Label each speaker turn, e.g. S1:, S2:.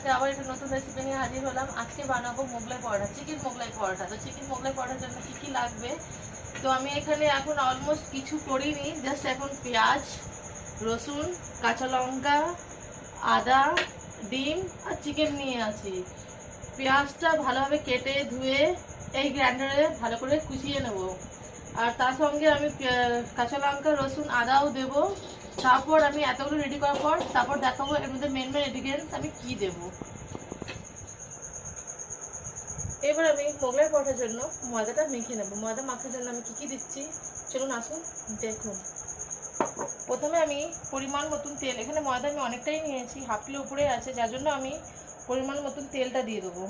S1: আজকে আবার একটা নতুন রেসিপি নিয়ে হাজির হলাম। আজকে বানাবো মোগলাই পরোটা, চিকেন মোগলাই পরোটা। তো চিকেন মোগলাই পরোটার জন্য কী কী লাগবে, তো আমি এখানে এখন অলমোস্ট কিছু করিনি, জাস্ট এখন পেঁয়াজ, রসুন, কাঁচা লঙ্কা, আদা, ডিম আর চিকেন নিয়ে আছি। পেঁয়াজটা ভালোভাবে কেটে ধুয়ে এই গ্রাইন্ডারে ভালো করে কুচিয়ে নেব। আর তার সঙ্গে আমি কাঁচা লঙ্কা, রসুন, আদাও দেবো। তারপর আমি এতগুলো রেডি করার পর তারপর দেখাবো এর মধ্যে মেন ইনগ্রিডিয়েন্টস আমি কি দেব। এবার আমি মোগলাই পরোটার জন্য ময়দাটা মেখে নেব। ময়দা মাখার জন্য আমি কি দিচ্ছি চলুন আসুন দেখুন। প্রথমে আমি পরিমাণ মতন তেল, এখানে ময়দা আমি অনেকটাই নিয়েছি, হাফ কিলো উপরে আছে, যার জন্য আমি পরিমাণ মতন তেলটা দিয়ে দেবো।